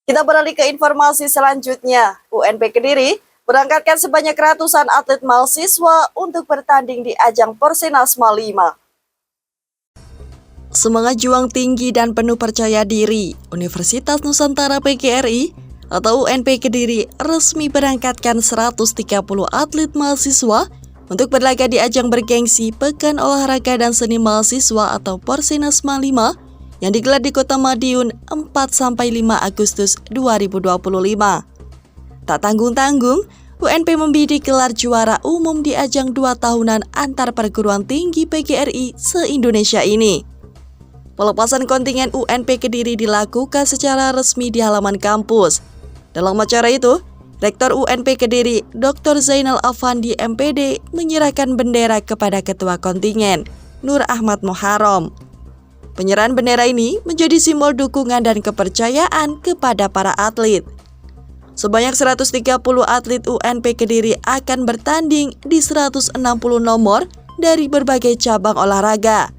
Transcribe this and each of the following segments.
Kita beralih ke informasi selanjutnya. UNP Kediri berangkatkan sebanyak ratusan atlet mahasiswa untuk bertanding di ajang Porsenasma 5. Semangat juang tinggi dan penuh percaya diri, Universitas Nusantara PGRI atau UNP Kediri resmi berangkatkan 130 atlet mahasiswa untuk berlaga di ajang bergengsi Pekan Olahraga dan Seni Mahasiswa atau Porsenasma 5 yang digelar di Kota Madiun 4-5 Agustus 2025. Tak tanggung-tanggung, UNP membidik gelar juara umum di ajang 2 tahunan antar perguruan tinggi PGRI se-Indonesia ini. Pelepasan kontingen UNP Kediri dilakukan secara resmi di halaman kampus. Dalam acara itu, Rektor UNP Kediri, Dr. Zainal Afandi MPD, menyerahkan bendera kepada Ketua Kontingen, Nur Ahmad Muharram. Penyerahan bendera ini menjadi simbol dukungan dan kepercayaan kepada para atlet. Sebanyak 130 atlet UNP Kediri akan bertanding di 160 nomor dari berbagai cabang olahraga.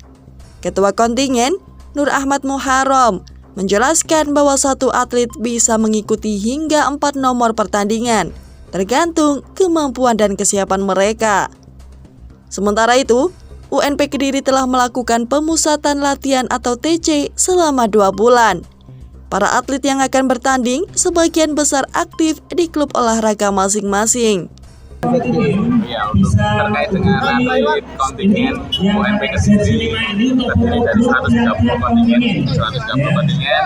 Ketua Kontingen, Nur Ahmad Muharram, menjelaskan bahwa satu atlet bisa mengikuti hingga 4 nomor pertandingan, tergantung kemampuan dan kesiapan mereka. Sementara itu, UNP Kediri telah melakukan pemusatan latihan atau TC selama 2 bulan. Para atlet yang akan bertanding sebagian besar aktif di klub olahraga masing-masing. Ya, untuk terkait dengan atlet kontingen UNP Kediri terdiri dari 130 kontingen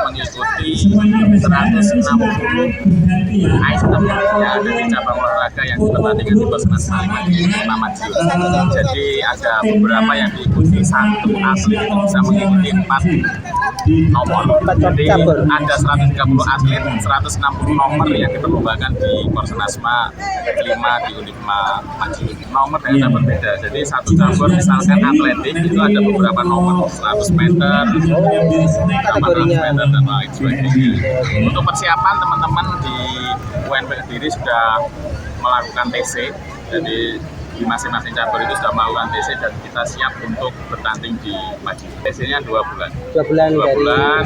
mengikuti 160 item yang ada di cabang olahraga yang dipertandingkan di Porsenasma 5 Madiun. Jadi ada beberapa yang diikuti, satu atlet itu bisa mengikuti 4 nomor. Jadi ada 130 atlet, 160 nomor yang diperlombakan di Porsenasma 5 di Unifma Madiun. Nomor ternyata berbeda. Jadi satu cabur misalkan atletik itu ada beberapa nomor, 100 meter, 800 meter dan lain sebagainya. Untuk persiapan teman-teman di UNP Kediri sudah melakukan TC. Jadi di masing-masing cabur itu sudah melakukan TC dan kita siap untuk bertanding di Madiun. TC-nya 2 bulan. 2 bulan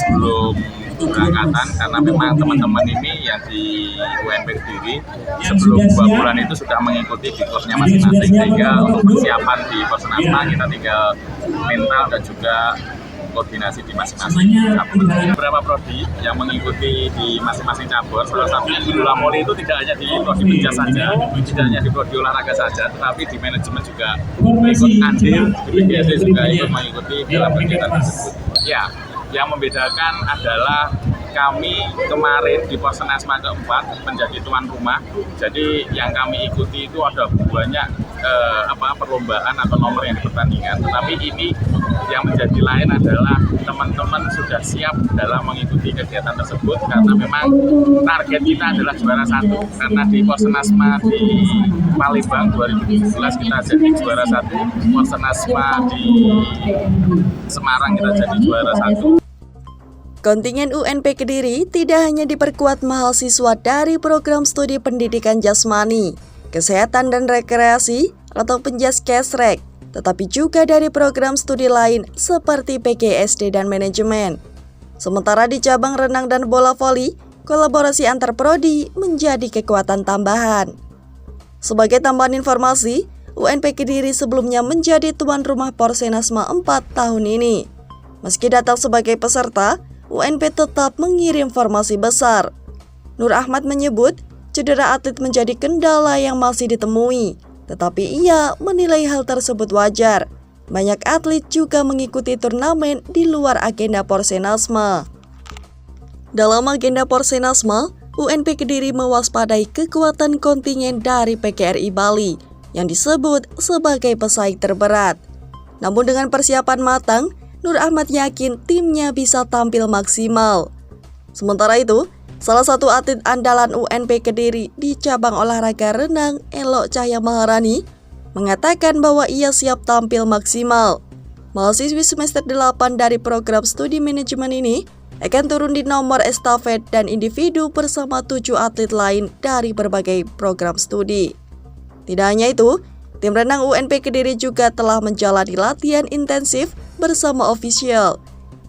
sebelum keberangkatan, karena memang teman-teman ini yang di UNP Kediri sebelum 2 bulan itu sudah mengikuti di kursnya masing-masing, sehingga untuk persiapan di Porsenasma kita tinggal mental dan juga koordinasi di masing-masing cabur. Beberapa prodi yang mengikuti di masing-masing cabur, salah satunya di Bola Voli itu tidak hanya di prodi penjas saja, tidak hanya di prodi olahraga saja, tetapi di manajemen juga ikut andil, di PGSD juga ikut mengikuti dalam kegiatan tersebut. Ya, yang membedakan adalah kami kemarin di Porsenasma keempat menjadi tuan rumah. Jadi yang kami ikuti itu ada banyak perlombaan atau nomor yang dipertandingkan. Tetapi ini yang menjadi lain adalah teman-teman sudah siap dalam mengikuti kegiatan tersebut, karena memang target kita adalah juara 1. Karena di Porsenasma di Palembang 2017 kita jadi juara 1, Porsenasma di Semarang kita jadi juara 1. Kontingen UNP Kediri tidak hanya diperkuat mahasiswa dari program studi pendidikan jasmani, kesehatan dan rekreasi atau penjas Kesrek, tetapi juga dari program studi lain seperti PGSD dan manajemen. Sementara di cabang renang dan bola voli, kolaborasi antar prodi menjadi kekuatan tambahan. Sebagai tambahan informasi, UNP Kediri sebelumnya menjadi tuan rumah Porsenasma 4 tahun ini. Meski datang sebagai peserta, UNP tetap mengirim formasi besar. Nur Ahmad menyebut, cedera atlet menjadi kendala yang masih ditemui, tetapi ia menilai hal tersebut wajar. Banyak atlet juga mengikuti turnamen di luar agenda Porsenasma. Dalam agenda Porsenasma, UNP Kediri mewaspadai kekuatan kontingen dari PGRI Bali yang disebut sebagai pesaing terberat. Namun dengan persiapan matang, Nur Ahmad yakin timnya bisa tampil maksimal. Sementara itu, salah satu atlet andalan UNP Kediri di cabang olahraga renang, Elok Cahya Maharani, mengatakan bahwa ia siap tampil maksimal. Mahasiswi semester 8 dari program studi manajemen ini akan turun di nomor estafet dan individu bersama 7 atlet lain dari berbagai program studi. Tidak hanya itu, tim renang UNP Kediri juga telah menjalani latihan intensif bersama ofisial.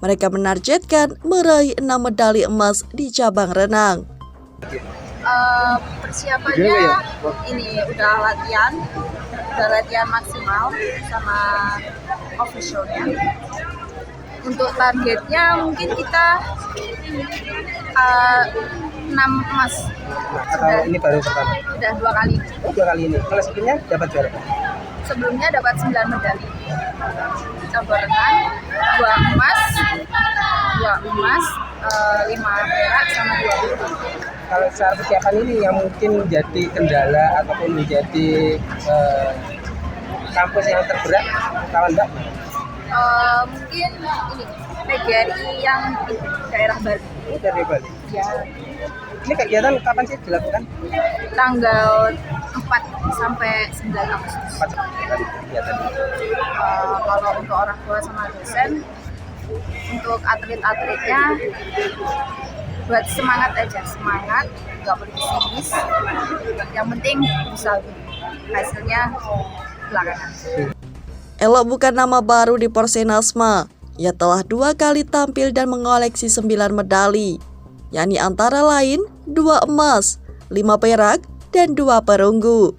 Mereka menargetkan meraih 6 medali emas di cabang renang. Persiapannya ini udah latihan maksimal sama officialnya. Untuk targetnya mungkin kita 6 emas. Ini baru pertama? Udah 2 kali. Oh, 2 kali ini. Kalau sebelumnya dapat berapa? Sebelumnya dapat 9 medali. Cabur renang, 2 emas, 5 perak sama 2 perunggu. Kalau secara persiapan ini yang mungkin menjadi kendala ataupun menjadi kampus yang terberat kawan Mbak? Mungkin ini PGRI yang di daerah Bali. Ini dari Bali. Ya, Ini kegiatan kapan sih dilakukan? tanggal 4 sampai 9 Agustus. 4 kali kegiatan. Kalau untuk orang tua sama dosen, untuk atlet-atletnya buat semangat aja, nggak perlu pesimis. Yang penting bisa hasilnya belakangan. Elo bukan nama baru di Porsenasma. Ia telah 2 kali tampil dan mengoleksi 9 medali, yakni antara lain 2 emas, 5 perak, dan 2 perunggu.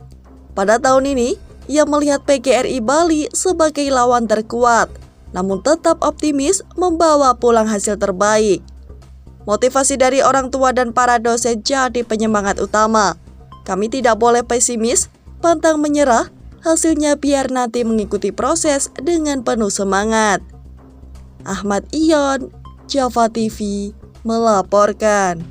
Pada tahun ini, ia melihat PGRI Bali sebagai lawan terkuat, namun tetap optimis membawa pulang hasil terbaik. Motivasi dari orang tua dan para dosen jadi penyemangat utama. Kami tidak boleh pesimis, pantang menyerah, hasilnya biar nanti mengikuti proses dengan penuh semangat. Ahmad Ion, Java TV, melaporkan.